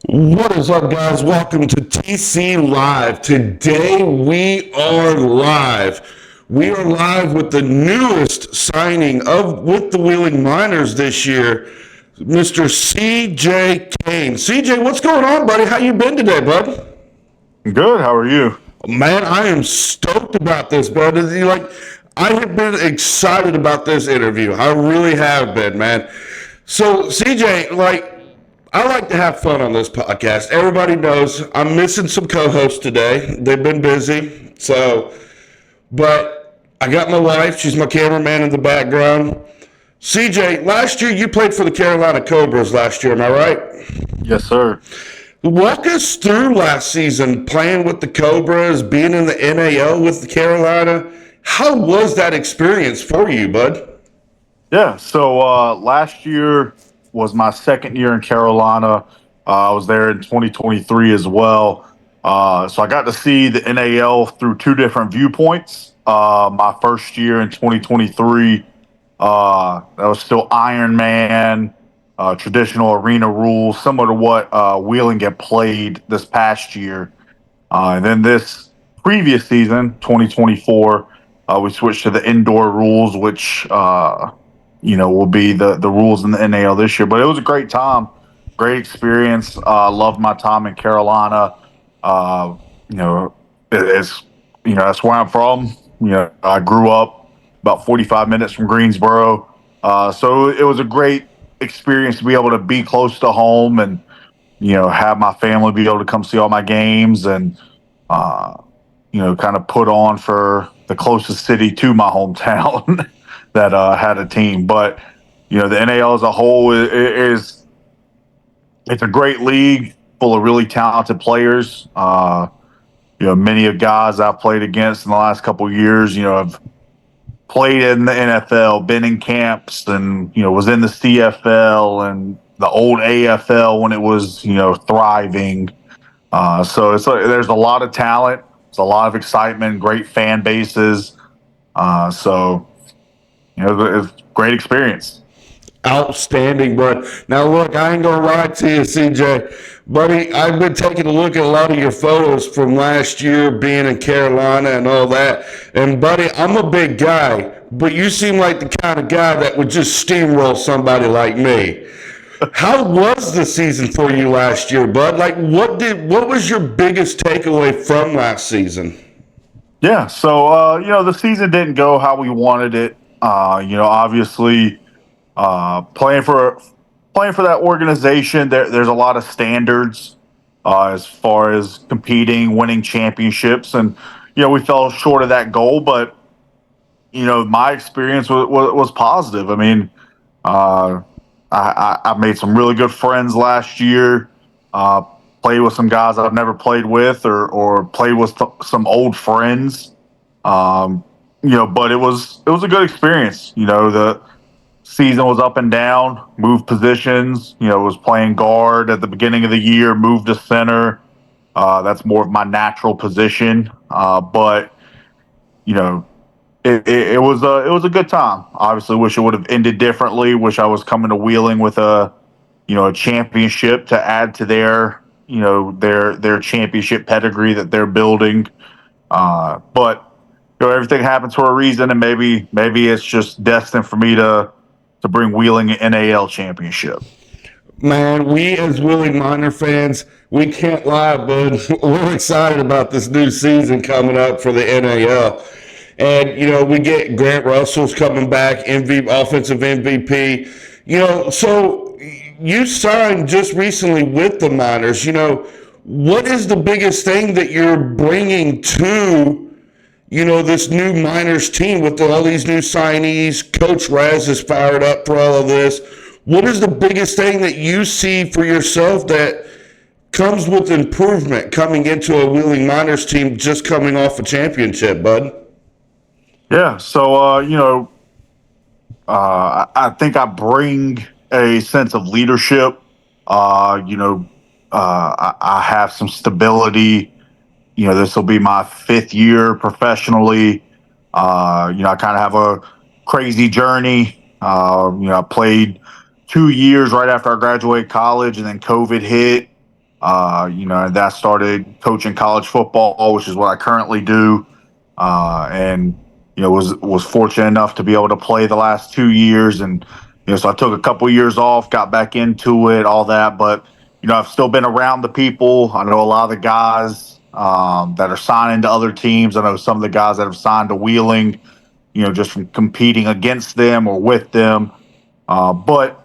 What is up, guys? Welcome to TCLive. Today we are live. We are live with the newest signing of with the Wheeling Miners this year, Mr. CJ Cain. CJ, what's going on, buddy? How you been today, bud? Good. How are you? Man, I am stoked about this, bud. I have been excited about this interview. I really have been, man. So, CJ, I like to have fun on this podcast. Everybody knows I'm missing some co-hosts today. They've been busy, but I got my wife. She's my cameraman in the background. CJ, last year you played for the Carolina Cobras last year, am I right? Yes, sir. Walk us through last season playing with the Cobras, being in the NAL with the Carolina. How was that experience for you, bud? Yeah. Last year was my second year in Carolina. I was there in 2023 as well. So I got to see the NAL through two different viewpoints. My first year in 2023, that was still Iron Man, traditional arena rules, similar to what Wheeling had played this past year. And then this previous season, 2024, we switched to the indoor rules, which will be the rules in the NAL this year. But it was a great time, great experience. Loved my time in Carolina. Uh, you know, it's that's where I'm from. I grew up about 45 minutes from Greensboro, so it was a great experience to be able to be close to home and have my family be able to come see all my games and uh, kind of put on for the closest city to my hometown that had a team. But the NAL as a whole is it's a great league full of really talented players. Many of guys I've played against in the last couple of years, have played in the NFL, been in camps, and was in the CFL and the old AFL when it was thriving. So there's a lot of talent, it's a lot of excitement, great fan bases. It's a great experience. Outstanding, bud. Now, look, I ain't gonna lie to you, CJ, buddy. I've been taking a look at a lot of your photos from last year, being in Carolina and all that. And, buddy, I'm a big guy, but you seem like the kind of guy that would just steamroll somebody like me. How was the season for you last year, bud? What was your biggest takeaway from last season? Yeah, so the season didn't go how we wanted it. Obviously, playing for that organization, there's a lot of standards as far as competing, winning championships, and we fell short of that goal. But my experience was positive. I mean, uh, I made some really good friends last year. Uh, Played with some guys I've never played with, or played with some old friends. Um, but it was a good experience. The season was up and down, moved positions. Was playing guard at the beginning of the year, moved to center. That's more of my natural position. But you know, it was a good time. Obviously, wish it would have ended differently. Wish I was coming to Wheeling with a championship to add to their championship pedigree that they're building. But everything happens for a reason, and maybe it's just destined for me to bring Wheeling an NAL championship. Man, we as Willie Miner fans, we can't lie, bud. We're excited about this new season coming up for the NAL. And, we get Grant Russell's coming back, offensive MVP. So you signed just recently with the Miners. What is the biggest thing that you're bringing to this new minors team with all these new signees? Coach Raz is fired up for all of this. What is the biggest thing that you see for yourself that comes with improvement coming into a Wheeling Miners team just coming off a championship, bud? Yeah. So I think I bring a sense of leadership. I have some stability. This will be my fifth year professionally. I kind of have a crazy journey. I played 2 years right after I graduated college, and then COVID hit. And that started coaching college football, which is what I currently do. And was fortunate enough to be able to play the last 2 years, and so I took a couple years off, got back into it, all that. But I've still been around the people. I know a lot of the guys that are signing to other teams. I know some of the guys that have signed to Wheeling, just from competing against them or with them. But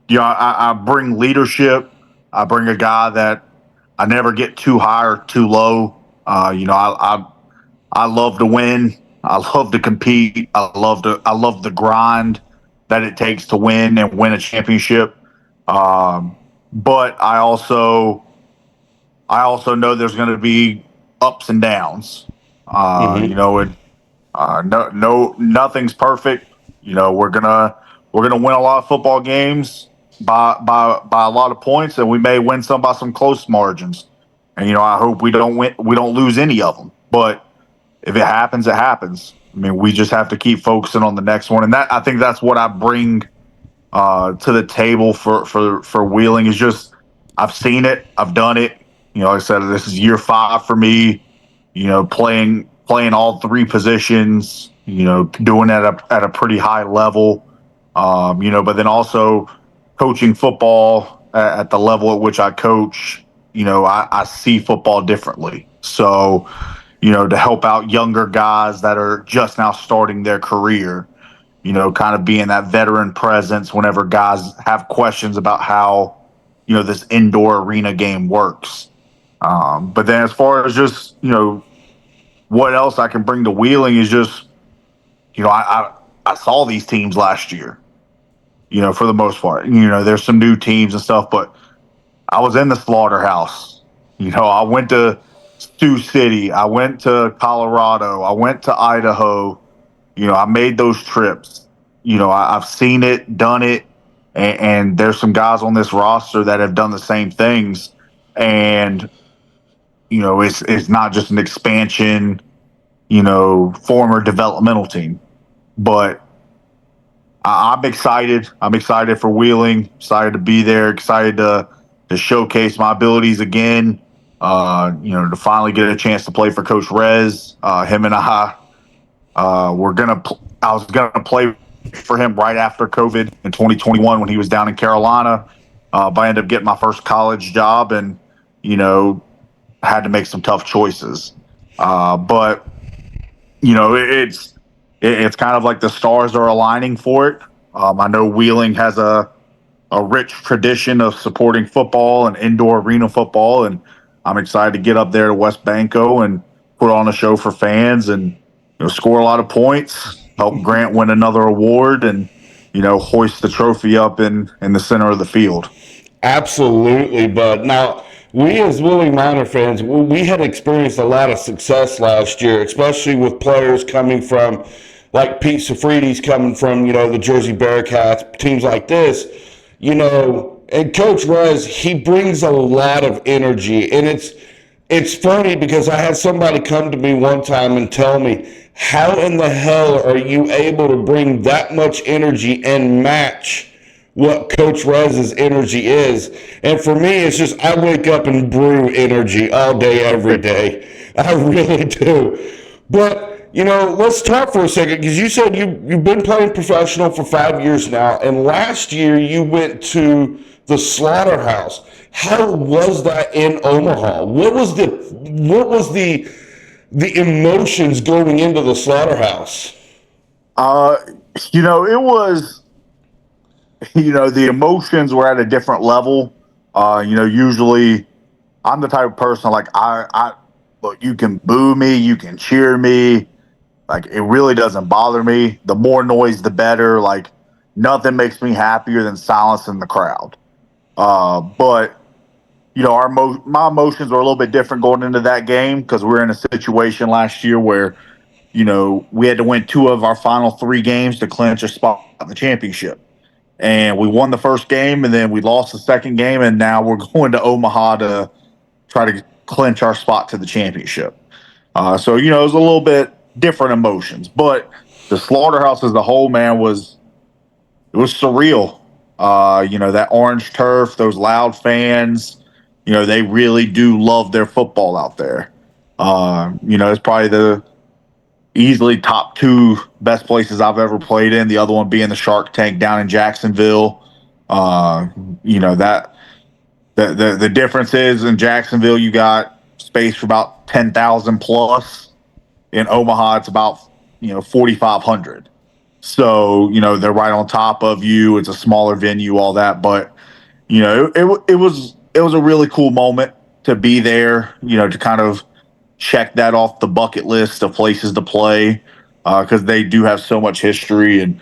I bring leadership. I bring a guy that I never get too high or too low. I love to win. I love to compete. I love the grind that it takes to win and win a championship. But I also know there's going to be ups and downs. And nothing's perfect. We're gonna win a lot of football games by a lot of points, and we may win some by some close margins. And I hope we don't lose any of them. But if it happens, it happens. I mean, we just have to keep focusing on the next one, and I think that's what I bring to the table for Wheeling. Is just I've seen it, I've done it. Like I said, this is year 5 for me. Playing all 3 positions. Doing it at a pretty high level. But then also coaching football at the level at which I coach. I see football differently. So, to help out younger guys that are just now starting their career, kind of being that veteran presence whenever guys have questions about how, this indoor arena game works. But then as far as just, what else I can bring to Wheeling is just, I saw these teams last year, for the most part. There's some new teams and stuff, but I was in the slaughterhouse. I went to Sioux City. I went to Colorado. I went to Idaho. I made those trips. I've seen it, done it, and there's some guys on this roster that have done the same things. And it's not just an expansion, former developmental team, but I'm excited. I'm excited for Wheeling. Excited to be there. Excited to showcase my abilities again. To finally get a chance to play for Coach Rez. Him and I were gonna. I was gonna play for him right after COVID in 2021 when he was down in Carolina. But I ended up getting my first college job, and had to make some tough choices. But it's kind of like the stars are aligning for it. I know Wheeling has a rich tradition of supporting football and indoor arena football, and I'm excited to get up there to West Banco and put on a show for fans and score a lot of points, help Grant win another award, and hoist the trophy up in the center of the field. Absolutely, bud. Now, we as Wheeling Minor fans, we had experienced a lot of success last year, especially with players coming from, like Pete Safridi's coming from, the Jersey Bearcats, teams like this, and Coach Rez, he brings a lot of energy. And it's funny because I had somebody come to me one time and tell me, how in the hell are you able to bring that much energy and match what Coach Rez's energy is? And for me, it's just I wake up and brew energy all day, every day. I really do. But, let's talk for a second, because you said you've been playing professional for 5 years now, and last year you went to the Slaughterhouse. How was that in Omaha? What was the emotions going into the Slaughterhouse? It was, the emotions were at a different level. Usually I'm the type of person like I look, you can boo me, you can cheer me. Like, it really doesn't bother me. The more noise, the better. Like, nothing makes me happier than silence in the crowd. But my emotions were a little bit different going into that game because we were in a situation last year where we had to win 2 of our final 3 games to clinch a spot in the championship. And we won the first game, and then we lost the second game, and now we're going to Omaha to try to clinch our spot to the championship. So it was a little bit different emotions, but the Slaughterhouse as a whole, man, was surreal. That orange turf, those loud fans, they really do love their football out there. It's probably the easily top two best places I've ever played in. The other one being the Shark Tank down in Jacksonville. That the difference is in Jacksonville you got space for about 10,000 plus. In Omaha, it's about 4,500. So they're right on top of you. It's a smaller venue, all that, but it was a really cool moment to be there. To kind of check that off the bucket list of places to play because they do have so much history, and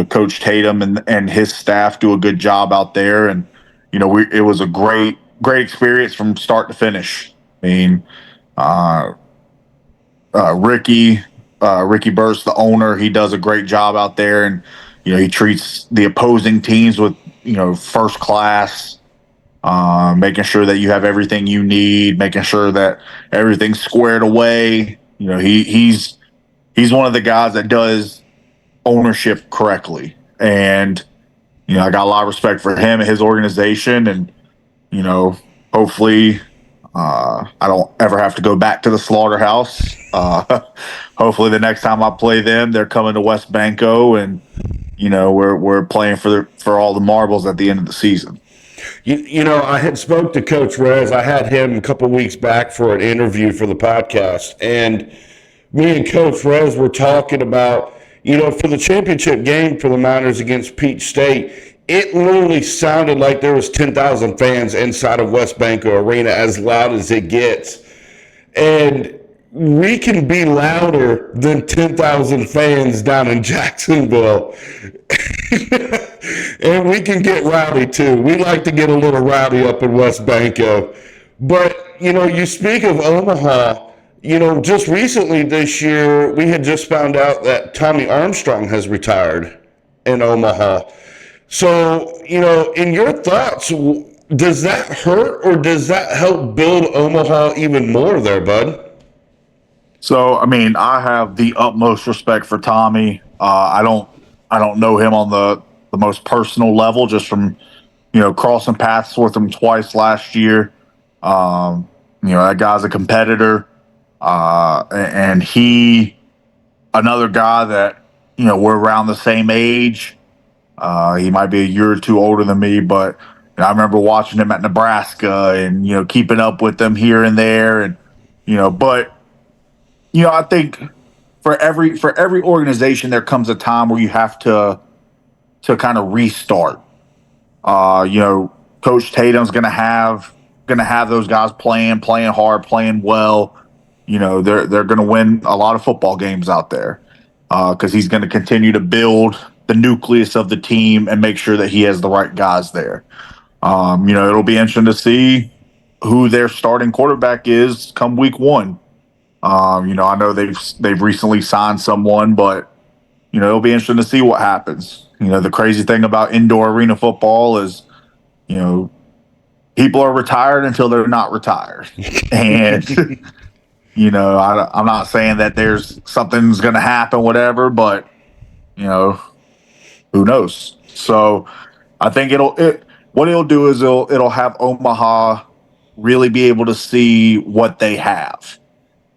Coach Tatum and his staff do a good job out there, and it was a great experience from start to finish. I mean, uh, Ricky Burst, the owner, he does a great job out there, and he treats the opposing teams with first class, making sure that you have everything you need, making sure that everything's squared away. He's one of the guys that does ownership correctly, and I got a lot of respect for him and his organization, and hopefully I don't ever have to go back to the slaughterhouse. Hopefully, the next time I play them, they're coming to West Banco, and we're playing for all the marbles at the end of the season. I had spoke to Coach Rez. I had him a couple weeks back for an interview for the podcast, and me and Coach Rez were talking about, for the championship game for the Miners against Peach State, it literally sounded like there was 10,000 fans inside of West Banco Arena, as loud as it gets. And we can be louder than 10,000 fans down in Jacksonville. And we can get rowdy too. We like to get a little rowdy up in West Banco. But, you speak of Omaha, just recently this year, we had just found out that Tommy Armstrong has retired in Omaha. So, in your thoughts, does that hurt or does that help build Omaha even more there, bud? So, I mean, I have the utmost respect for Tommy. I don't know him on the most personal level, just from crossing paths with him twice last year. That guy's a competitor, and another guy that we're around the same age. He might be a year or two older than me, but I remember watching him at Nebraska and keeping up with them here and there, and but I think for every organization there comes a time where you have to kind of restart. Coach Tatum's gonna have those guys playing hard, playing well. They're gonna win a lot of football games out there because he's gonna continue to build the nucleus of the team and make sure that he has the right guys there. It'll be interesting to see who their starting quarterback is come week one. I know they've recently signed someone, but it'll be interesting to see what happens. The crazy thing about indoor arena football is, people are retired until they're not retired, and I'm not saying that there's something's going to happen, whatever, but who knows? So I think what it'll do is it'll have Omaha really be able to see what they have.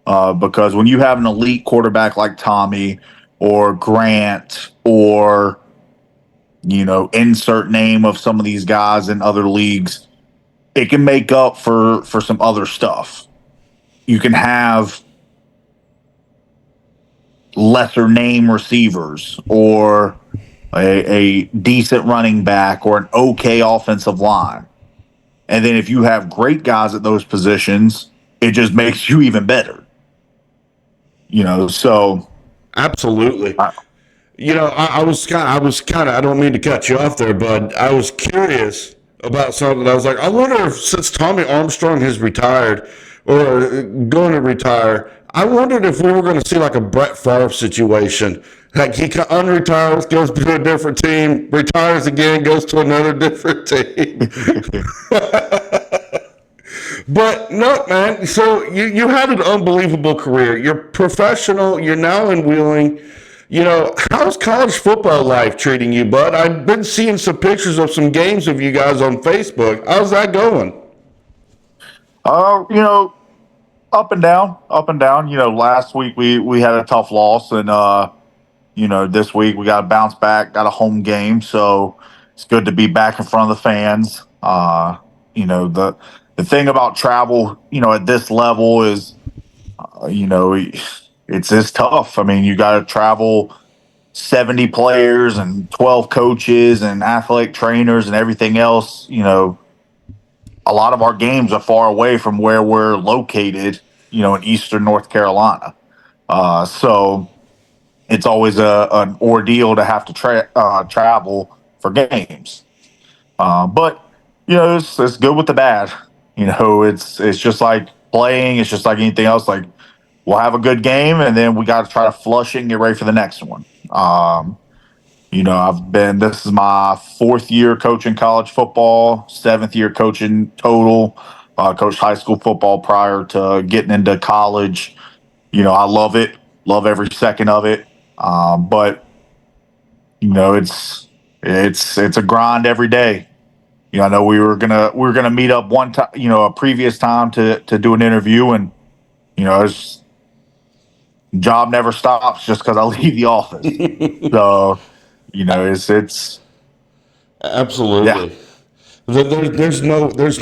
Because when you have an elite quarterback like Tommy or Grant or, insert name of some of these guys in other leagues, it can make up for some other stuff. You can have lesser name receivers or a decent running back or an okay offensive line. And then if you have great guys at those positions, it just makes you even better. So Absolutely. I was kind of, I don't mean to cut you off there, but I was curious about something. I was like, I wonder if since Tommy Armstrong has retired or going to retire, I wondered if we were going to see like a Brett Favre situation. Like he unretires, goes to a different team, retires again, goes to another different team. But no, man. So you had an unbelievable career. You're professional. You're now in Wheeling. How's college football life treating you, bud? I've been seeing some pictures of some games of you guys on Facebook. How's that going? You know, up and down, up and down. You know, last week we had a tough loss, and you know, this week we got to bounce back, got a home game, so it's good to be back in front of the fans. You know, the thing about travel, you know, at this level is, you know, it's tough. I mean, you got to travel 70 players and 12 coaches and athletic trainers and everything else. You know, a lot of our games are far away from where we're located, you know, in eastern North Carolina. So it's always an ordeal to have to travel for games. But you know, it's good with the bad. You know, it's just like playing. It's just like anything else. Like we'll have a good game, and then we got to try to flush it and get ready for the next one. You know, this is my fourth year coaching college football, seventh year coaching total. Coached high school football prior to getting into college. You know, I love it, love every second of it. But you know, it's a grind every day. You know, I know we were gonna meet up one time, you know, a previous time to do an interview, and you know, it's job never stops just because I leave the office. So, you know, it's yeah. Absolutely. There's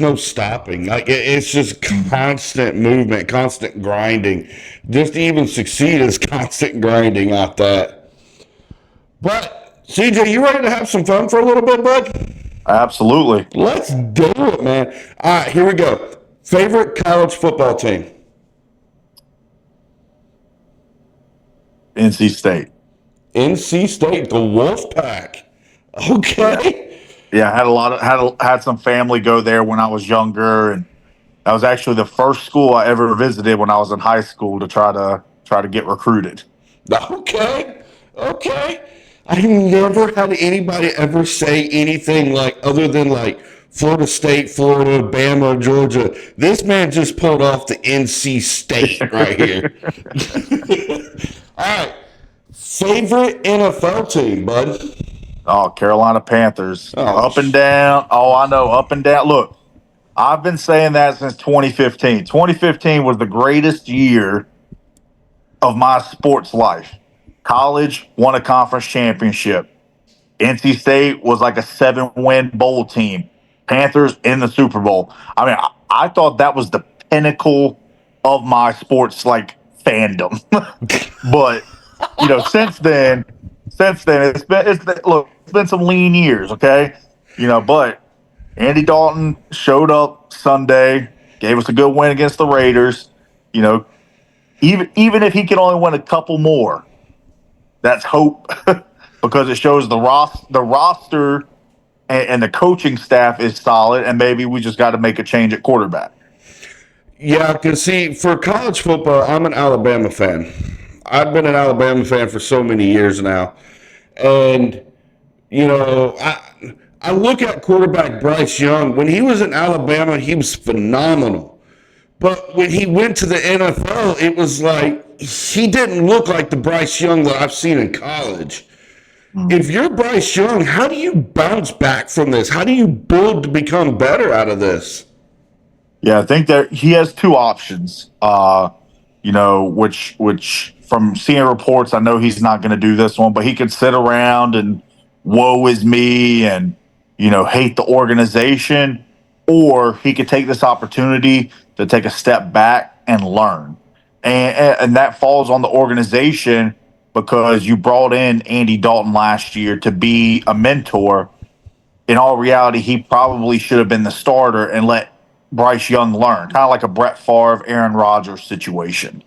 no stopping. Like it's just constant movement, constant grinding. Just to even succeed is constant grinding out that. But CJ, you ready to have some fun for a little bit, bud? Absolutely. Let's do it, man. All right, here we go. Favorite college football team? NC State. NC State, the Wolfpack. Yeah. Okay. Yeah, I had had some family go there when I was younger, and that was actually the first school I ever visited when I was in high school to try to get recruited. Okay. Okay. I've never had anybody ever say anything like other than like Florida State, Florida, Bama, Georgia. This man just pulled off the NC State right here. All right. Favorite NFL team, bud? Oh, Carolina Panthers. Oh, Up and down. Oh, I know, up and down. Look, I've been saying that since 2015. 2015 was the greatest year of my sports life. College won a conference championship. NC State was like a 7-win bowl team. Panthers in the Super Bowl. I mean, I thought that was the pinnacle of my sports like fandom. But you know, since then it's been some lean years. Okay, you know, but Andy Dalton showed up Sunday, gave us a good win against the Raiders. You know, even if he can only win a couple more, that's hope because it shows the roster and the coaching staff is solid, and maybe we just got to make a change at quarterback. yeah, because see, for college football, I'm an Alabama fan. I've been an Alabama fan for so many years now. And, you know, I look at quarterback Bryce Young. When he was in Alabama, he was phenomenal. But when he went to the NFL, it was like he didn't look like the Bryce Young that I've seen in college. If you're Bryce Young, how do you bounce back from this? How do you build to become better out of this? Yeah, I think that he has two options. You know, which from seeing reports, I know he's not going to do this one, but he could sit around and woe is me and you know hate the organization, or he could take this opportunity to take a step back and learn, and that falls on the organization because you brought in Andy Dalton last year to be a mentor. In all reality, he probably should have been the starter and let Bryce Young learn, kind of like a Brett Favre, Aaron Rodgers situation,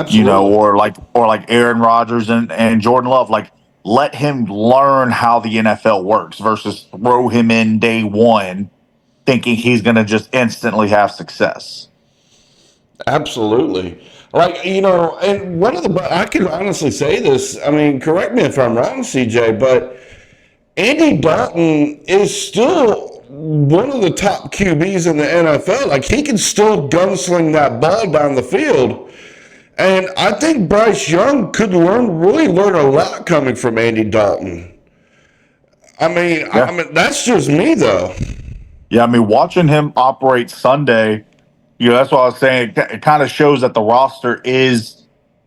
you know, Absolutely. or like Aaron Rodgers and Jordan Love. Like, let him learn how the NFL works versus throw him in day one thinking he's going to just instantly have success. Absolutely. Like, you know, and one of the, I can honestly say this. I mean, correct me if I'm wrong, CJ, but Andy Dalton is still one of the top QBs in the NFL. Like, he can still gunsling that ball down the field. And I think Bryce Young could really learn a lot coming from Andy Dalton. I Yeah. mean, that's just me though. Yeah. I mean, watching him operate Sunday, That's what I was saying. It kind of shows that the roster is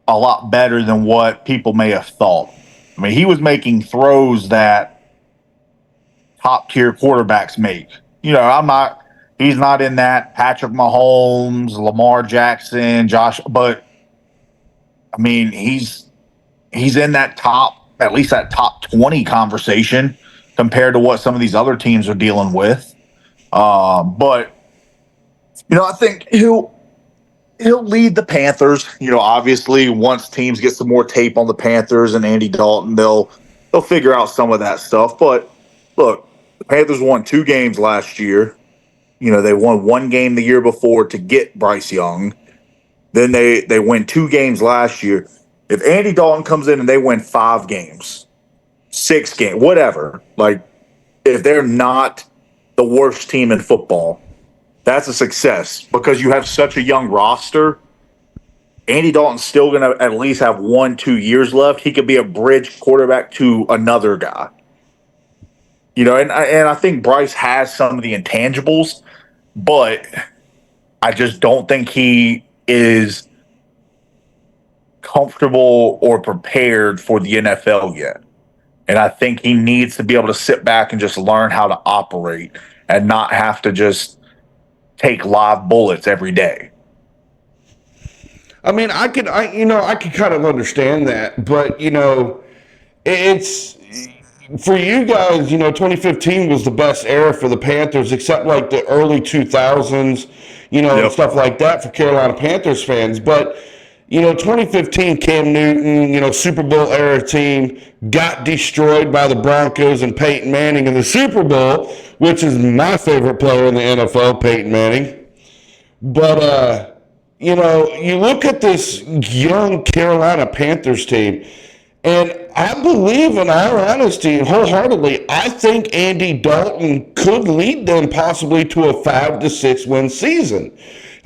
a lot better than what people may have thought. I mean, he was making throws that top tier quarterbacks make. He's not in that Patrick Mahomes, Lamar Jackson, Josh, but I mean, he's in that at least that top 20 conversation compared to what some of these other teams are dealing with. But I think he'll lead the Panthers. Obviously, once teams get some more tape on the Panthers and Andy Dalton, they'll figure out some of that stuff. But look, the Panthers won 2 games last year. They won 1 game the year before to get Bryce Young. Then they win 2 games last year. If Andy Dalton comes in and they win 5 games, 6 games, whatever, like if they're not the worst team in football, that's a success because you have such a young roster. Andy Dalton's still going to at least have 1-2 years left. He could be a bridge quarterback to another guy. And I think Bryce has some of the intangibles, but I just don't think he is comfortable or prepared for the NFL yet. And I think he needs to be able to sit back and just learn how to operate and not have to just take live bullets every day. I mean, I could kind of understand that, but it's for you guys. 2015 was the best era for the Panthers, except like the early 2000s, and stuff like that for Carolina Panthers fans. But 2015 Cam Newton, Super Bowl era team got destroyed by the Broncos and Peyton Manning in the Super Bowl, which is my favorite player in the NFL, Peyton Manning. But you look at this young Carolina Panthers team, and I believe, in our honesty, wholeheartedly, I think Andy Dalton could lead them possibly to a 5 to 6 win season.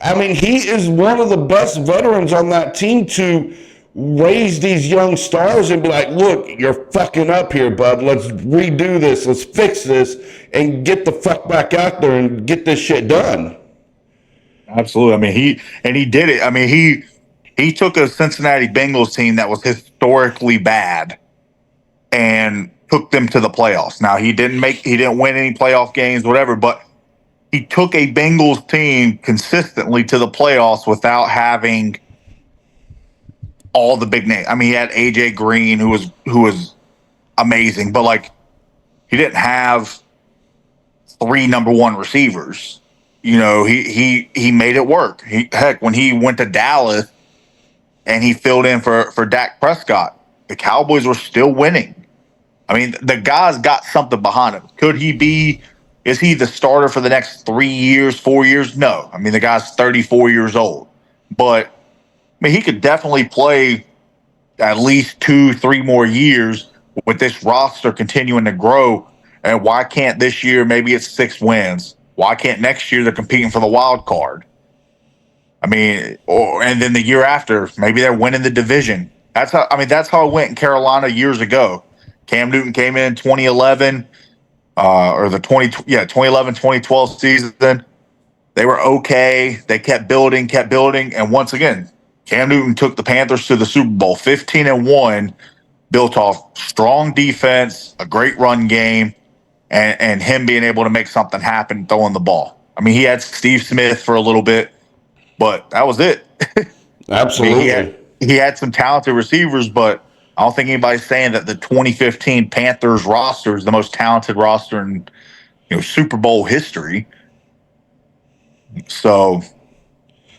I mean, he is one of the best veterans on that team to raise these young stars and be like, look, you're fucking up here, bud. Let's redo this. Let's fix this and get the fuck back out there and get this shit done. Absolutely. I mean, he did it. I mean, he took a Cincinnati Bengals team that was historically bad and took them to the playoffs. Now, he didn't win any playoff games, whatever, but he took a Bengals team consistently to the playoffs without having all the big names. I mean, he had AJ Green, who was amazing, but like he didn't have 3 number 1 receivers. He made it work. When he went to Dallas and he filled in for Dak Prescott, the Cowboys were still winning. I mean, the guy's got something behind him. Is he the starter for the next 3 years, 4 years? No. I mean, the guy's 34 years old. But I mean, he could definitely play at least 2-3 more years with this roster continuing to grow. And why can't this year maybe it's 6 wins? Why can't next year they're competing for the wild card? I mean, and then the year after, maybe they're winning the division. That's how it went in Carolina years ago. Cam Newton came in 2011, or the 2011, 2012 season. They were okay. They kept building. And once again, Cam Newton took the Panthers to the Super Bowl, 15-1, built off strong defense, a great run game, and him being able to make something happen throwing the ball. I mean, he had Steve Smith for a little bit, but that was it. Absolutely. I mean, he had some talented receivers, but I don't think anybody's saying that the 2015 Panthers roster is the most talented roster in Super Bowl history. So,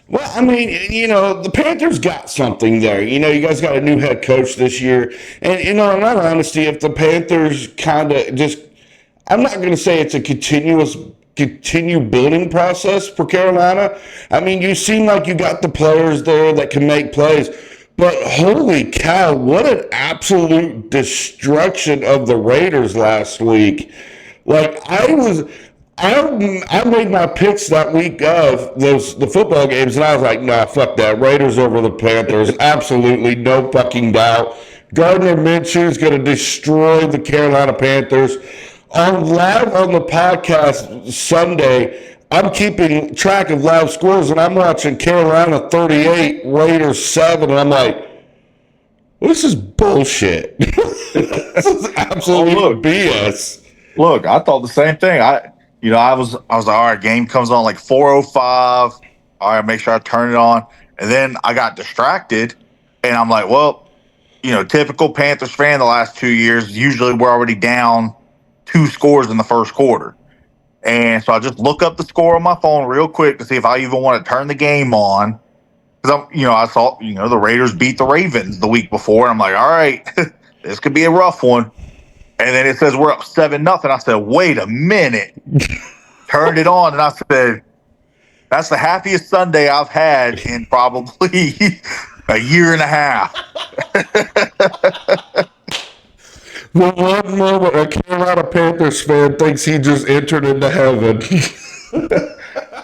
well, I mean, the Panthers got something there. You guys got a new head coach this year. And, in all honesty, if the Panthers kind of just, I'm not going to say it's a continue building process for Carolina. I mean, you seem like you got the players there that can make plays. But holy cow, what an absolute destruction of the Raiders last week. Like, I made my picks that week of the football games, and I was like, nah, fuck that. Raiders over the Panthers. Absolutely no fucking doubt. Gardner Minshew is going to destroy the Carolina Panthers. On the podcast Sunday, I'm keeping track of live scores, and I'm watching Carolina 38, Raiders 7, and I'm like, well, this is bullshit. This is absolute BS. Look, I thought the same thing. I was like, all right, game comes on like 4:05. All right, make sure I turn it on, and then I got distracted, and I'm like, well, typical Panthers fan. The last 2 years, usually we're already down 2 scores in the first quarter, and so I just look up the score on my phone real quick to see if I even want to turn the game on. Because I saw, the Raiders beat the Ravens the week before, and I'm like, all right, this could be a rough one. And then it says we're up 7-0. I said, wait a minute. Turned it on, and I said, that's the happiest Sunday I've had in probably a year and a half. The one moment a Carolina Panthers fan thinks he just entered into heaven.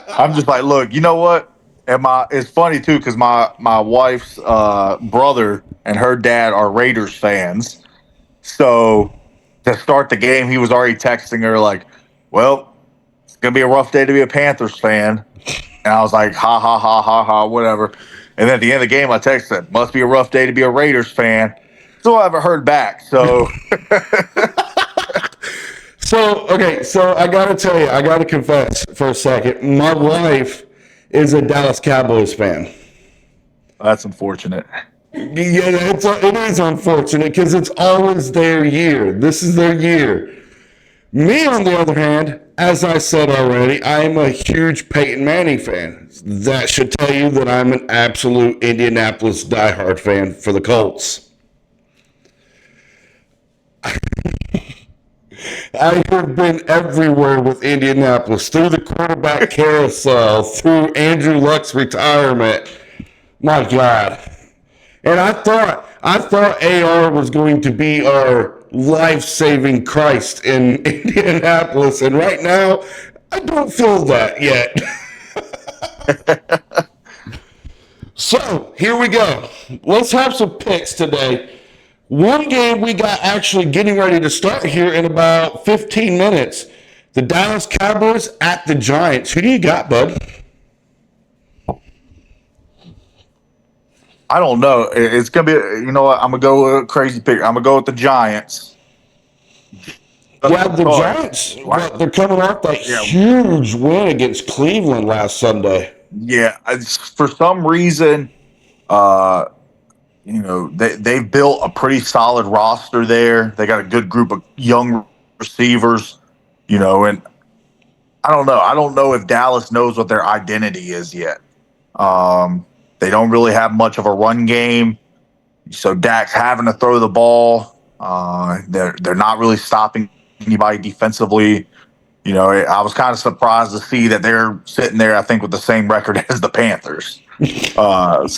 I'm just like, look, you know what? And it's funny too, because my wife's brother and her dad are Raiders fans. So to start the game, he was already texting her like, well, it's gonna be a rough day to be a Panthers fan. And I was like, ha ha ha ha ha, whatever. And then at the end of the game, I texted, must be a rough day to be a Raiders fan. Still haven't heard back. So So I gotta tell you, I gotta confess for a second. My wife is a Dallas Cowboys fan. that's unfortunate. Yeah, it is unfortunate because it's always their year. This is their year. Me, on the other hand, as I said already, I am a huge Peyton Manning fan. That should tell you that I'm an absolute Indianapolis diehard fan for the Colts. I have been everywhere with Indianapolis, through the quarterback carousel, through Andrew Luck's retirement. My God. And I thought AR was going to be our life-saving Christ in Indianapolis, and right now, I don't feel that yet. So, here we go. Let's have some picks today. One game we got actually getting ready to start here in about 15 minutes. The Dallas Cowboys at the Giants. Who do you got, bud? I don't know. It's gonna be. You know what? I'm gonna go with a crazy pick. I'm gonna go with the Giants. Yeah, the Giants. They're coming off that huge win against Cleveland last Sunday. Yeah, for some reason, they've built a pretty solid roster there. They got a good group of young receivers. And I don't know. I don't know if Dallas knows what their identity is yet. They don't really have much of a run game, so Dak's having to throw the ball. They're not really stopping anybody defensively. I was kind of surprised to see that they're sitting there, I think, with the same record as the Panthers. I'm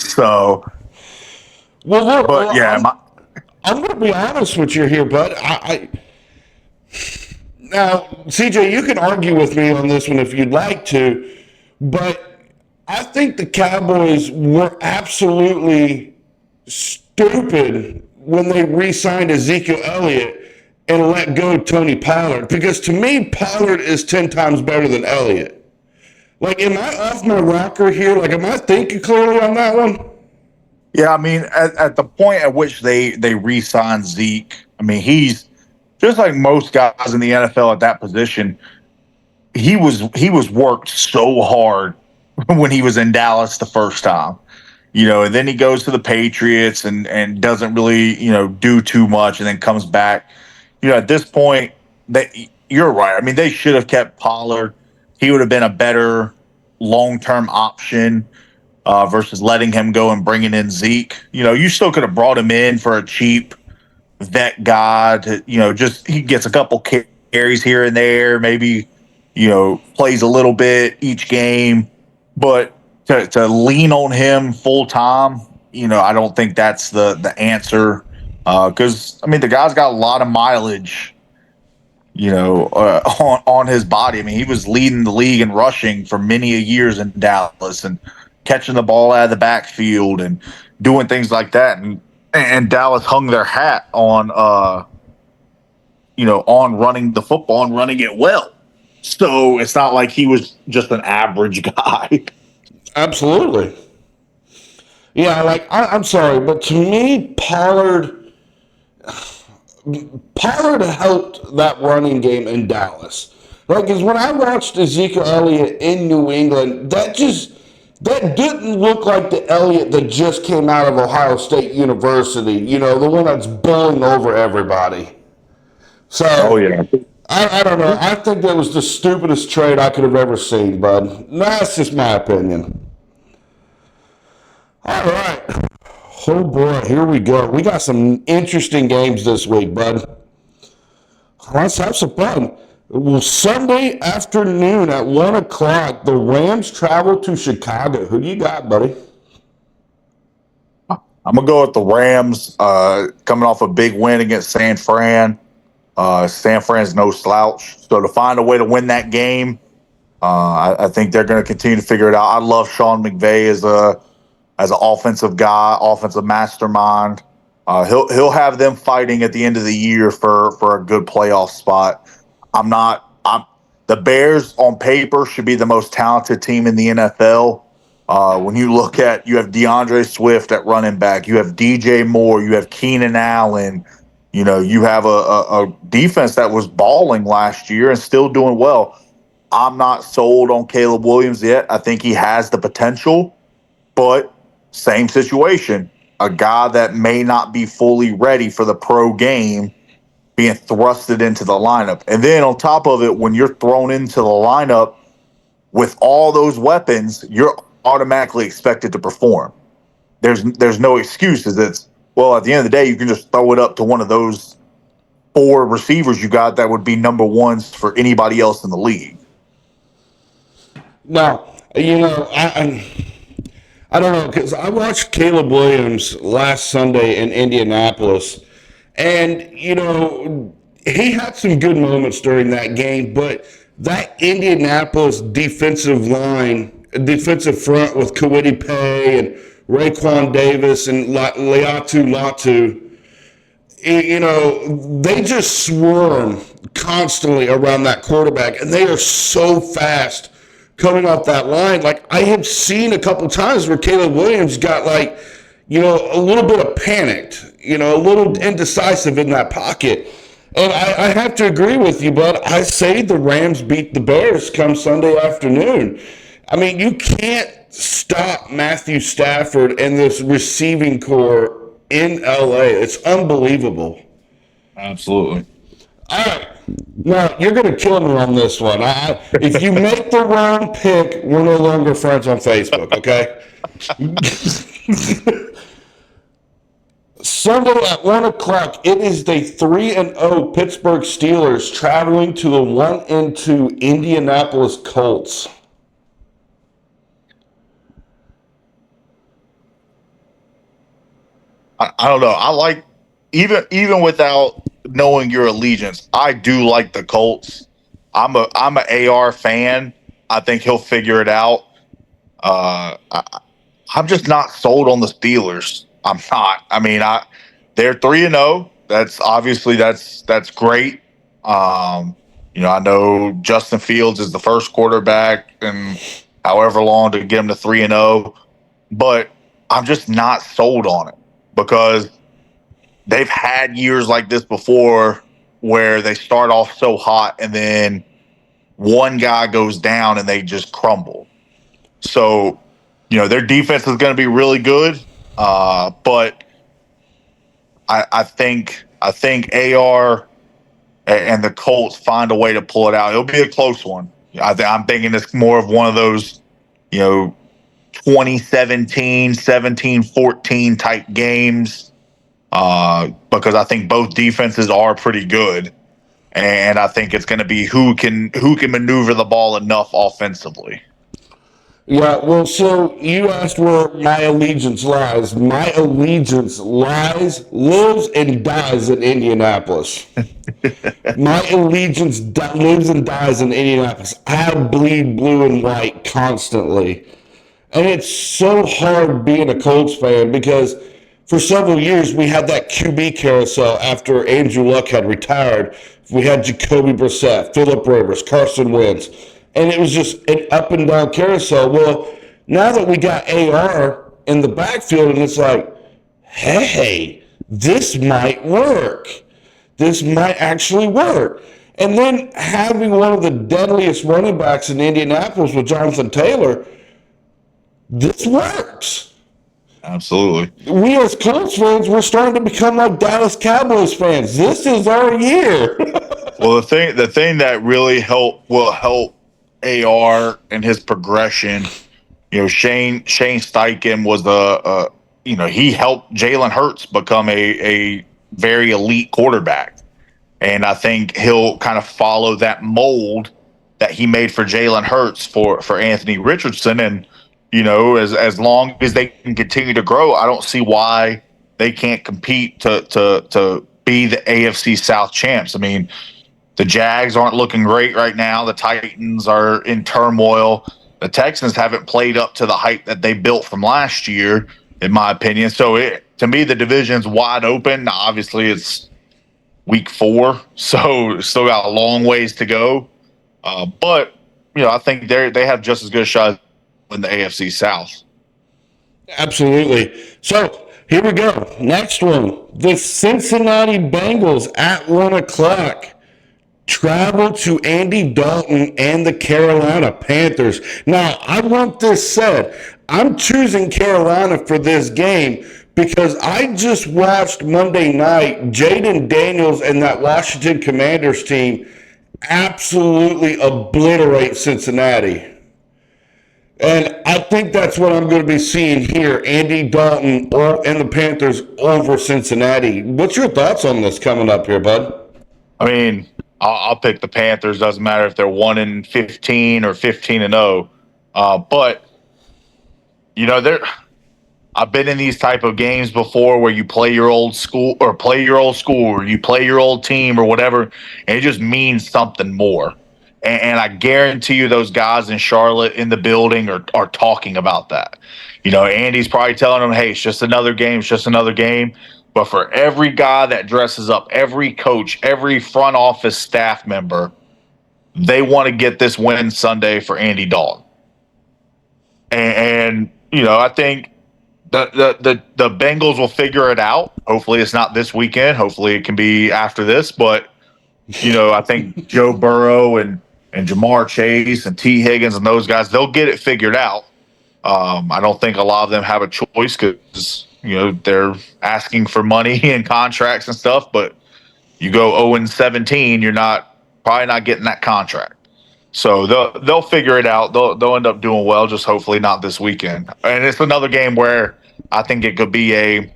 going to be honest with you here, bud. Now, CJ, you can argue with me on this one if you'd like to, but I think the Cowboys were absolutely stupid when they re-signed Ezekiel Elliott and let go Tony Pollard. Because to me, Pollard is 10 times better than Elliott. Like, am I off my rocker here? Like, am I thinking clearly on that one? Yeah, I mean, at the point at which they re-signed Zeke, I mean, he's just like most guys in the NFL at that position. He was worked so hard when he was in Dallas the first time, and then he goes to the Patriots and doesn't really, do too much, and then comes back. At this point, you're right. I mean, they should have kept Pollard. He would have been a better long-term option versus letting him go and bringing in Zeke. You still could have brought him in for a cheap vet guy to, just he gets a couple carries here and there, maybe, plays a little bit each game. But to lean on him full time, I don't think that's the answer. Because, I mean, the guy's got a lot of mileage, on his body. I mean, he was leading the league in rushing for many years in Dallas and catching the ball out of the backfield and doing things like that. And Dallas hung their hat on, on running the football and running it well. So it's not like he was just an average guy. Absolutely. Yeah, like I'm sorry, but to me, Pollard helped that running game in Dallas. Like, because when I watched Ezekiel Elliott in New England, that didn't look like the Elliott that just came out of Ohio State University. You know, the one that's bowling over everybody. Oh So yeah. I don't know. I think that was the stupidest trade I could have ever seen, bud. That's just my opinion. All right. Oh boy, here we go. We got some interesting games this week, bud. Let's have some fun. Well, Sunday afternoon at 1 o'clock, the Rams travel to Chicago. Who do you got, buddy? I'm gonna go with the Rams, coming off a big win against San Fran. San Fran's no slouch, so to find a way to win that game, I think they're going to continue to figure it out. I love Sean McVay as an offensive guy, offensive mastermind. He'll have them fighting at the end of the year for a good playoff spot. I'm not. I'm The Bears on paper should be the most talented team in the NFL. When you look at, you have DeAndre Swift at running back, you have DJ Moore, you have Keenan Allen. You know, you have a defense that was balling last year and still doing well. I'm not sold on Caleb Williams yet. I think he has the potential, but same situation. A guy that may not be fully ready for the pro game being thrusted into the lineup. And then on top of it, when you're thrown into the lineup with all those weapons, you're automatically expected to perform. There's no excuses. It's, well, at the end of the day, you can just throw it up to one of those four receivers you got that would be number ones for anybody else in the league. Now, you know, I don't know, because I watched Caleb Williams last Sunday in Indianapolis, and, you know, he had some good moments during that game, but that Indianapolis defensive front with Kwity Paye and Raekwon Davis and Leatu Latu, you know, they just swarm constantly around that quarterback, and they are so fast coming off that line. Like, I have seen a couple times where Caleb Williams got, like, you know, a little bit of panicked, you know, a little indecisive in that pocket. And I have to agree with you, bud. I say the Rams beat the Bears come Sunday afternoon. I mean, you can't stop Matthew Stafford and this receiving core in LA. It's unbelievable. Absolutely. All right. Now, you're going to kill me on this one. If you make the wrong pick, we're no longer friends on Facebook, okay? Sunday at 1 o'clock, it is the 3-0 Pittsburgh Steelers traveling to the 1-2 Indianapolis Colts. I don't know. I like, even without knowing your allegiance, I do like the Colts. I'm a AR fan. I think he'll figure it out. I'm just not sold on the Steelers. I'm not. I mean, they're 3-0. That's obviously that's great. I know Justin Fields is the first quarterback and however long to get him to 3-0, but I'm just not sold on it because they've had years like this before where they start off so hot and then one guy goes down and they just crumble. So, their defense is going to be really good, but I think AR and the Colts find a way to pull it out. It'll be a close one. I'm thinking it's more of one of those, 2017, 17-14 type games, because I think both defenses are pretty good, and I think it's going to be who can maneuver the ball enough offensively. Yeah, well, so you asked where my allegiance lies. My allegiance lives, and dies in Indianapolis. My allegiance lives and dies in Indianapolis. I bleed blue and white constantly. And it's so hard being a Colts fan because for several years we had that QB carousel after Andrew Luck had retired We had Jacoby Brissett, Phillip Rivers, Carson Wentz, and it was just an up and down carousel. Well, now that we got AR in the backfield, and it's like, hey, this might work. This might actually work. And then having one of the deadliest running backs in Indianapolis with Jonathan Taylor, this works. Absolutely. We as Colts fans, we're starting to become like Dallas Cowboys fans. This is our year. Well, the thing that really will help AR and his progression. Shane Steichen was he helped Jalen Hurts become a very elite quarterback, and I think he'll kind of follow that mold that he made for Jalen Hurts for Anthony Richardson. And as long as they can continue to grow, I don't see why they can't compete to be the AFC South champs. I mean, the Jags aren't looking great right now. The Titans are in turmoil. The Texans haven't played up to the hype that they built from last year, in my opinion. So to me, the division's wide open. Now, obviously, it's week 4, so still got a long ways to go. But I think they have just as good a shot in the AFC South. Absolutely. So here we go. Next one. The Cincinnati Bengals at 1:00 travel to Andy Dalton and the Carolina Panthers. Now, I want this said. I'm choosing Carolina for this game because I just watched Monday night Jaden Daniels and that Washington Commanders team absolutely obliterate Cincinnati. And I think that's what I'm going to be seeing here. Andy Dalton and the Panthers over Cincinnati. What's your thoughts on this coming up here, bud? I mean, I'll pick the Panthers. Doesn't matter if they're 1-15 or 15-0. But I've been in these type of games before where you play your old school or you play your old team or whatever, and it just means something more. And I guarantee you those guys in Charlotte in the building are talking about that. Andy's probably telling them, hey, it's just another game. It's just another game. But for every guy that dresses up, every coach, every front office staff member, they want to get this win Sunday for Andy Dalton. And I think the Bengals will figure it out. Hopefully it's not this weekend. Hopefully it can be after this. But, I think Joe Burrow and Jamar Chase and T. Higgins and those guys, they'll get it figured out. I don't think a lot of them have a choice because, they're asking for money and contracts and stuff. But you go 0-17, you're probably not getting that contract. So they'll figure it out. They'll end up doing well, just hopefully not this weekend. And it's another game where I think it could be a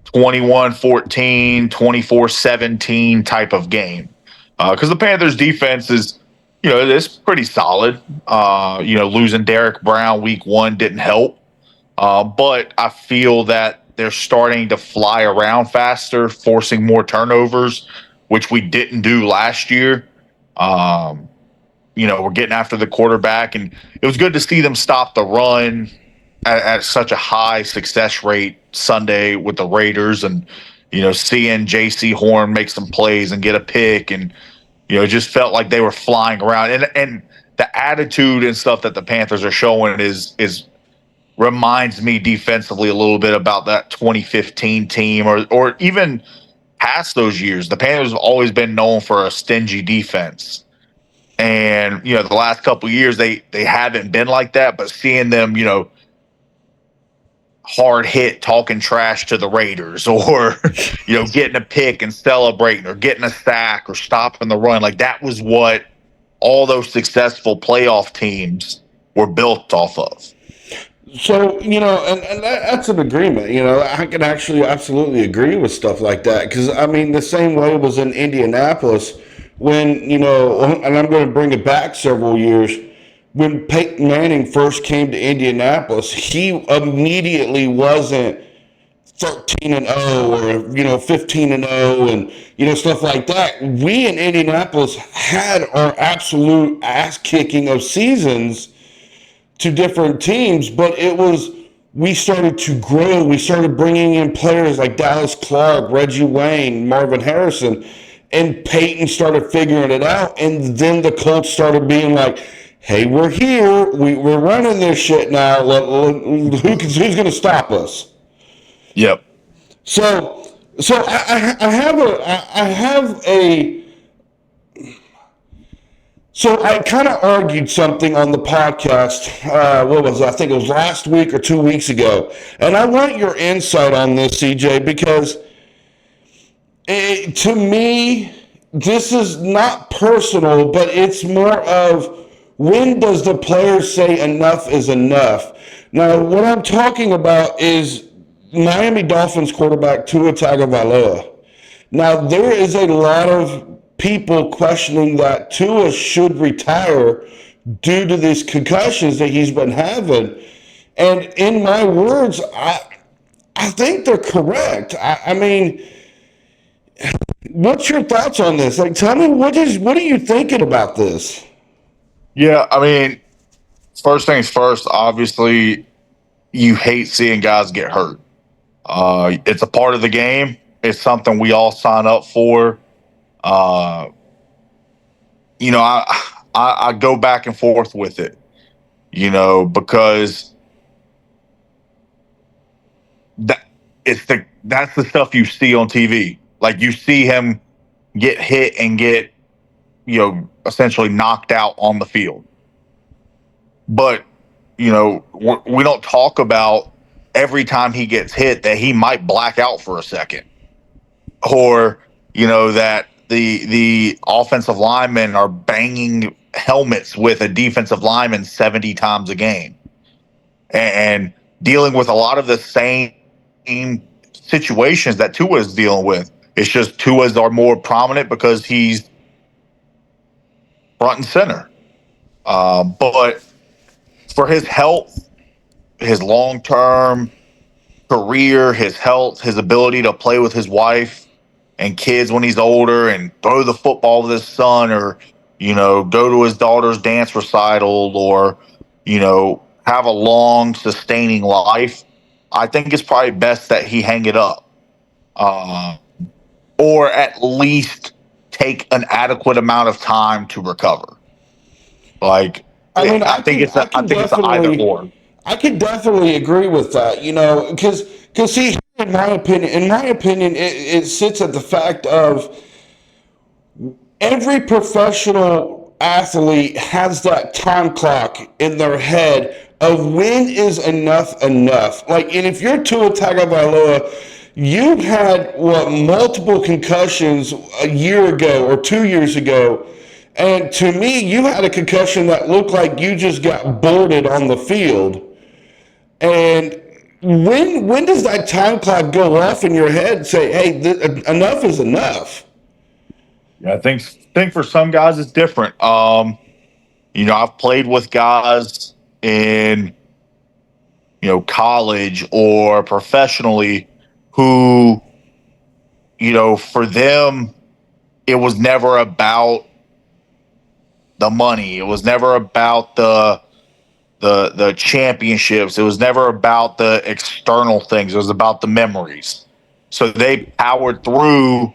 21-14, 24-17 type of game. Because the Panthers defense is, it's pretty solid. Losing Derek Brown week 1 didn't help. But I feel that they're starting to fly around faster, forcing more turnovers, which we didn't do last year. We're getting after the quarterback, and it was good to see them stop the run at such a high success rate Sunday with the Raiders, and seeing J.C. Horn make some plays and get a pick, and it just felt like they were flying around. And the attitude and stuff that the Panthers are showing is reminds me defensively a little bit about that 2015 team, or even past those years. The Panthers have always been known for a stingy defense. And, the last couple of years, they haven't been like that. But seeing them, hard hit, talking trash to the Raiders, or, getting a pick and celebrating, or getting a sack, or stopping the run, like that was what all those successful playoff teams were built off of. So, and that's an agreement. I can actually absolutely agree with stuff like that. Because, I mean, the same way was in Indianapolis when, and I'm going to bring it back several years, when Peyton Manning first came to Indianapolis, he immediately wasn't 13-0 or 15-0 and stuff like that. We in Indianapolis had our absolute ass kicking of seasons to different teams, but we started to grow. We started bringing in players like Dallas Clark, Reggie Wayne, Marvin Harrison, and Peyton started figuring it out, and then the Colts started being like, hey, we're here, we're running this shit now, who's going to stop us? Yep. So I have a so I kind of argued something on the podcast. What was it? I think it was last week or 2 weeks ago, and I want your insight on this, CJ, because to me, this is not personal, but it's more of when does the player say enough is enough? Now, what I'm talking about is Miami Dolphins quarterback Tua Tagovailoa. Now, there is a lot of people questioning that Tua should retire due to these concussions that he's been having. And in my words, I think they're correct. I mean, what's your thoughts on this? Like, tell me what are you thinking about this? Yeah, I mean, first things first, obviously, you hate seeing guys get hurt. It's a part of the game. It's something we all sign up for. Uh, I go back and forth with it, because that that's the stuff you see on TV. Like you see him get hit and get, essentially knocked out on the field. But, we don't talk about every time he gets hit that he might black out for a second, or, that the offensive linemen are banging helmets with a defensive lineman 70 times a game and dealing with a lot of the same situations that Tua is dealing with. It's just Tua's are more prominent because he's front and center. But for his health, his long-term career, his health, his ability to play with his wife and kids when he's older and throw the football with his son, or, go to his daughter's dance recital, or, have a long, sustaining life, I think it's probably best that he hang it up. Or at least take an adequate amount of time to recover. Like, I mean, I think it's an either or. I can definitely agree with that. Because see, in my opinion, it sits at the fact of every professional athlete has that time clock in their head of when is enough enough. Like, and if you're Tua Tagovailoa, you had multiple concussions a year ago or 2 years ago, and to me, you had a concussion that looked like you just got boarded on the field. And when does that time clock go off in your head and say, "Hey, enough is enough"? Yeah, I think for some guys it's different. I've played with guys in, college or professionally who, for them, it was never about the money. It was never about the championships. It was never about the external things. It was about the memories. So they powered through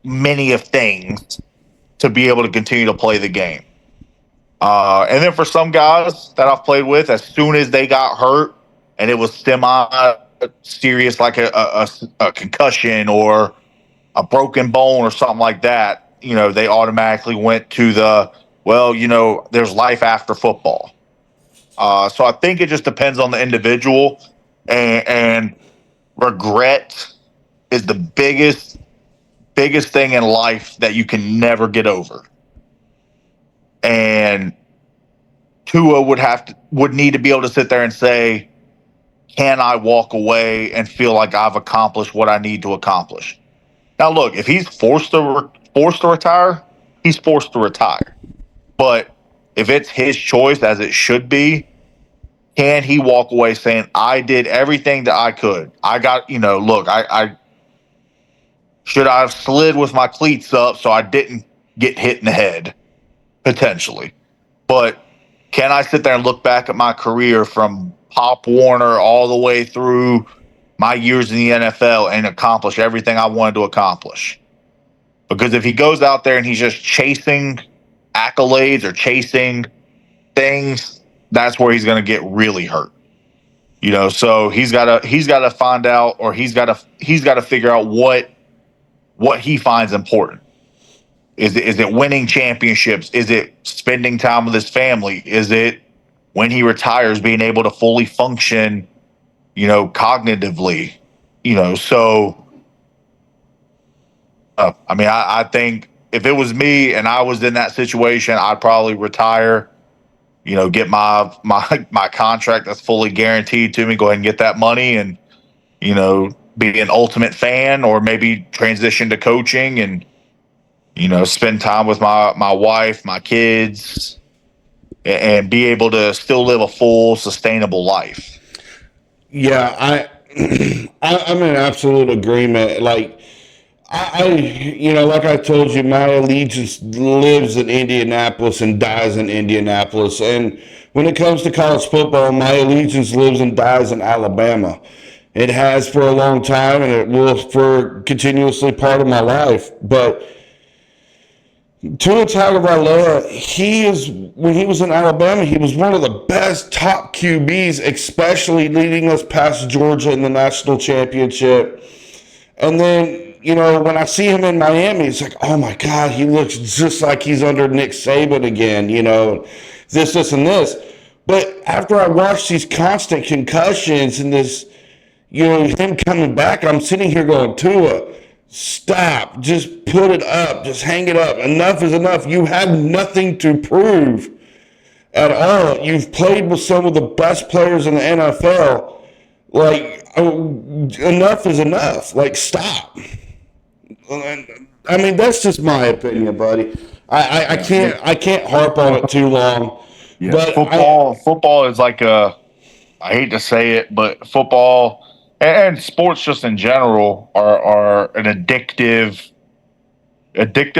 many of things to be able to continue to play the game. And then for some guys that I've played with, as soon as they got hurt and it was semi-serious, like a concussion or a broken bone or something like that, they automatically went to there's life after football. So I think it just depends on the individual, and regret is the biggest thing in life that you can never get over. And Tua would need to be able to sit there and say, can I walk away and feel like I've accomplished what I need to accomplish? Now, look, if he's forced to retire, he's forced to retire. But if it's his choice, as it should be, can he walk away saying, I did everything that I could? I got, look, I should I have slid with my cleats up so I didn't get hit in the head, potentially. But can I sit there and look back at my career from Pop Warner all the way through my years in the NFL and accomplish everything I wanted to accomplish? Because if he goes out there and he's just chasing accolades or chasing things, that's where he's going to get really hurt. So he's got to find out, or he's got to figure out what he finds important. Is it winning championships? Is it spending time with his family? Is it when he retires being able to fully function, cognitively? So I think if it was me and I was in that situation, I'd probably retire. Get my contract that's fully guaranteed to me. Go ahead and get that money, and be an ultimate fan, or maybe transition to coaching and spend time with my wife, my kids, and be able to still live a full, sustainable life. Yeah, I'm in absolute agreement. Like like I told you, my allegiance lives in Indianapolis and dies in Indianapolis. And when it comes to college football, my allegiance lives and dies in Alabama. It has for a long time, and it will for continuously part of my life. But Tua Tagovailoa, when he was in Alabama, he was one of the best top QBs, especially leading us past Georgia in the national championship. And then, when I see him in Miami, it's like, oh my God, he looks just like he's under Nick Saban again, this, and this. But after I watch these constant concussions and this, him coming back, I'm sitting here going, Tua, stop. Just put it up. Just hang it up. Enough is enough. You have nothing to prove at all. You've played with some of the best players in the NFL. Like, enough is enough. Like, stop. I mean, that's just my opinion, buddy. I can't harp on it too long. Yeah, but football is like I hate to say it, but football and sports just in general are an addictive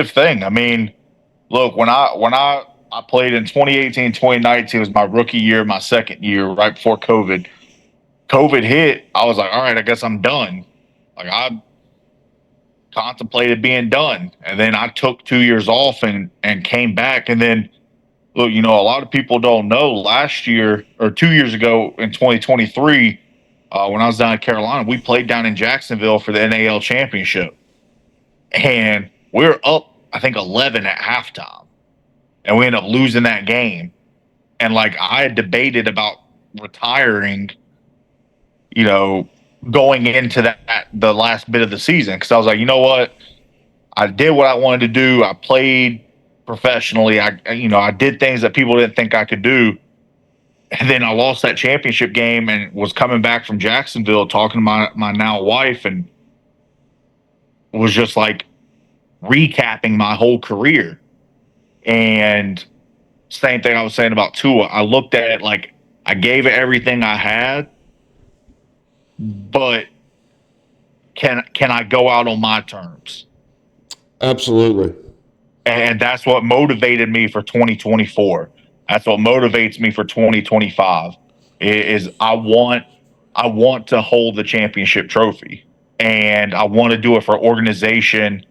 thing. I mean, look, when I played in 2018, 2019 was my rookie year, my second year, right before COVID. COVID hit, I was like, all right, I guess I'm done. Like, I contemplated being done. And then I took 2 years off and came back. And then, look, a lot of people don't know, last year or 2 years ago in 2023, when I was down in Carolina, we played down in Jacksonville for the NAL championship. And we were up, I think, 11 at halftime. And we ended up losing that game. And, like, I had debated about retiring, going into the last bit of the season, because I was like, you know what? I did what I wanted to do. I played professionally. I did things that people didn't think I could do. And then I lost that championship game and was coming back from Jacksonville talking to my now wife, and was just like recapping my whole career. And same thing I was saying about Tua. I looked at it like I gave it everything I had, but can I go out on my terms? Absolutely. And that's what motivated me for 2024. That's what motivates me for 2025 is I want to hold the championship trophy, and I want to do it for an organization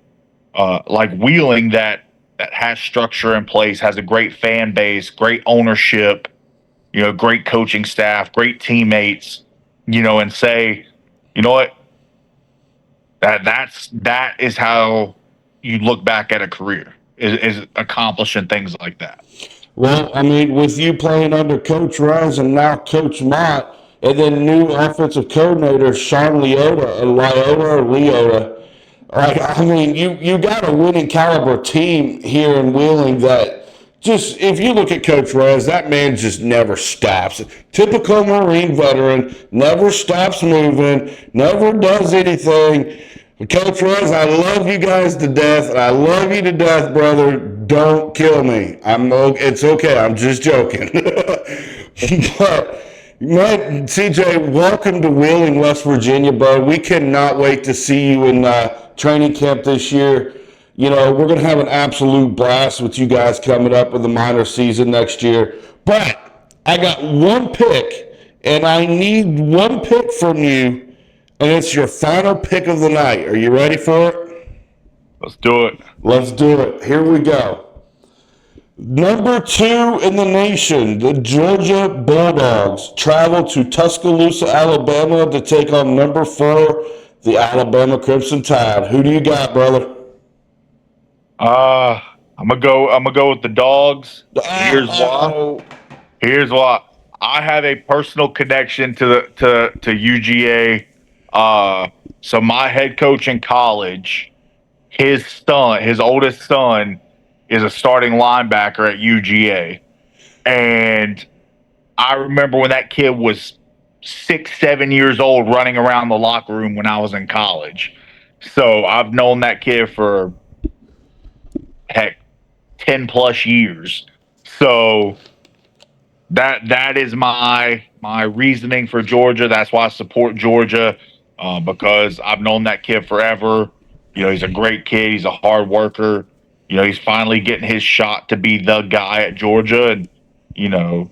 like Wheeling that has structure in place, has a great fan base, great ownership, great coaching staff, great teammates, and say, you know what, that is how you look back at a career, is accomplishing things like that. Well, I mean, with you playing under Coach Rez and now Coach Mott, and then new offensive coordinator Sean Leota, like, I mean, you got a winning caliber team here in Wheeling that just, if you look at Coach Rez, that man just never stops. Typical Marine veteran, never stops moving, never does anything. Coach Rez, I love you guys to death, and I love you to death, brother. Don't kill me. It's okay. I'm just joking. But man, CJ, welcome to Wheeling, West Virginia, bro. We cannot wait to see you in training camp this year. We're going to have an absolute blast with you guys coming up with the minor season next year. But I got one pick, and I need one pick from you, and it's your final pick of the night. Are you ready for it? Let's do it. Let's do it. Here we go. Number 2 in the nation, the Georgia Bulldogs travel to Tuscaloosa, Alabama to take on number 4, the Alabama Crimson Tide. Who do you got, brother? I'm gonna go with the Dogs. Here's why. Oh, Here's why. I have a personal connection to UGA. So my head coach in college, his oldest son, is a starting linebacker at UGA, and I remember when that kid was 6, 7 years old, running around the locker room when I was in college. So I've known that kid for heck 10 plus years. So that is my reasoning for Georgia. That's why I support Georgia, because I've known that kid forever. He's a great kid. He's a hard worker. He's finally getting his shot to be the guy at Georgia, and you know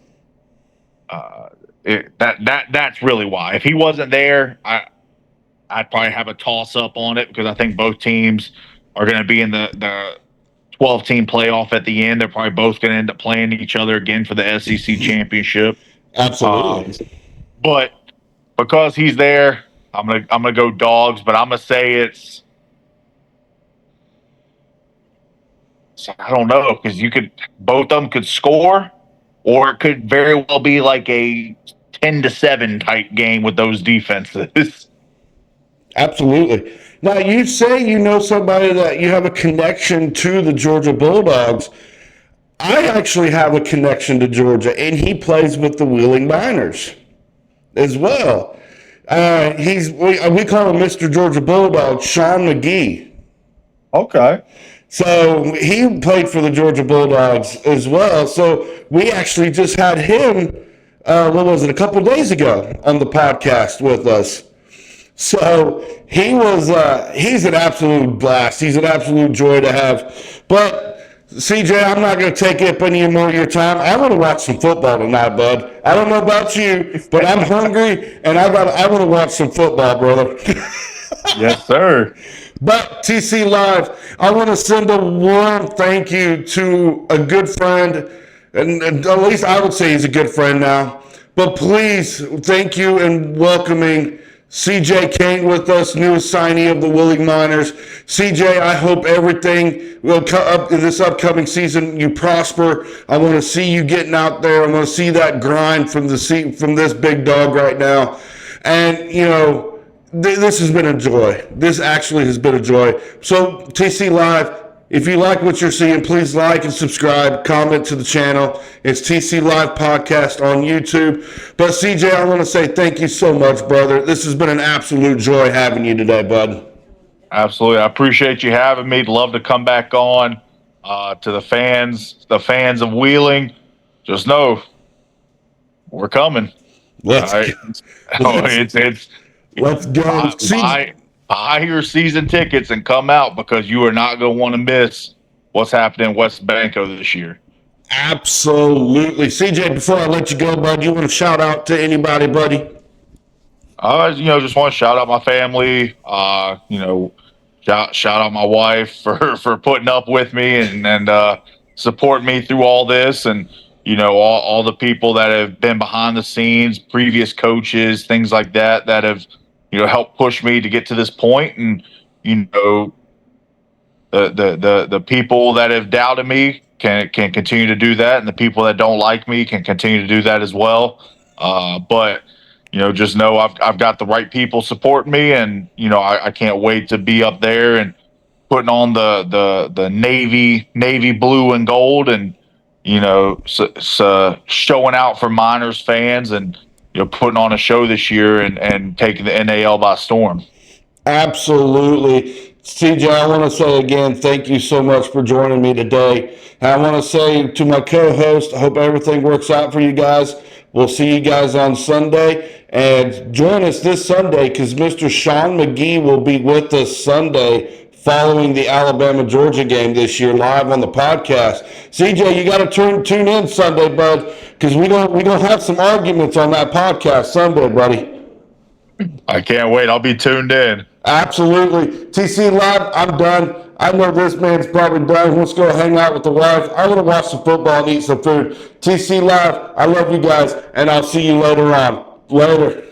that's really why. If he wasn't there, I'd probably have a toss up on it, because I think both teams are going to be in the 12-team playoff at the end. They're probably both going to end up playing each other again for the SEC championship. absolutely. But because he's there, I'm gonna go Dogs. But I'm gonna say I don't know, because both of them could score, or it could very well be like a 10-7 type game with those defenses. Absolutely. Now, you say you know somebody that you have a connection to the Georgia Bulldogs. I actually have a connection to Georgia, and he plays with the Wheeling Miners as well. We call him Mr. Georgia Bulldog, Sean McGee. Okay. So he played for the Georgia Bulldogs as well. So we actually just had him, a couple days ago on the podcast with us. So he's an absolute blast. He's an absolute joy to have. But CJ, I'm not going to take up any more of your time. I want to watch some football tonight, bud. I don't know about you, but I'm hungry, and I want to watch some football, brother. Yes, sir. But TCLive, I want to send a warm thank you to a good friend, and at least I would say he's a good friend now. But please, thank you in welcoming CJ Cain with us, new assignee of the Wheeling Miners. CJ, I hope everything will come up in this upcoming season. You prosper. I want to see you getting out there. I want to see that grind from this big dog right now. And this has been a joy. This actually has been a joy. So, TCLive, if you like what you're seeing, please like and subscribe, comment to the channel. It's TCLive Podcast on YouTube. But, CJ, I want to say thank you so much, brother. This has been an absolute joy having you today, bud. Absolutely. I appreciate you having me. Love to come back on. To the fans of Wheeling, just know we're coming. Let's all right. Let's go. Buy your season tickets and come out, because you are not going to want to miss what's happening in West Banco this year. Absolutely. CJ, before I let you go, bud, you want to shout out to anybody, buddy? Just want to shout out my family. Shout out my wife for putting up with me and support me through all this, and all the people that have been behind the scenes, previous coaches, things like that have helped push me to get to this point. And the people that have doubted me can continue to do that, and the people that don't like me can continue to do that as well. But just know I've got the right people supporting me, and I can't wait to be up there and putting on the navy blue and gold, and showing out for Miners fans, and putting on a show this year and taking the NAL by storm. Absolutely. CJ, I want to say again, thank you so much for joining me today. And I want to say to my co-host, I hope everything works out for you guys. We'll see you guys on Sunday. And join us this Sunday, because Mr. Sean McGee will be with us Sunday following the Alabama-Georgia game this year, live on the podcast. CJ, you got to tune in Sunday, bud, because we're gonna have some arguments on that podcast Sunday, buddy. I can't wait. I'll be tuned in. Absolutely. TCLive, I'm done. I know this man's probably done. He wants to go hang out with the wife. I want to watch some football and eat some food. TC Live, I love you guys, and I'll see you later on. Later.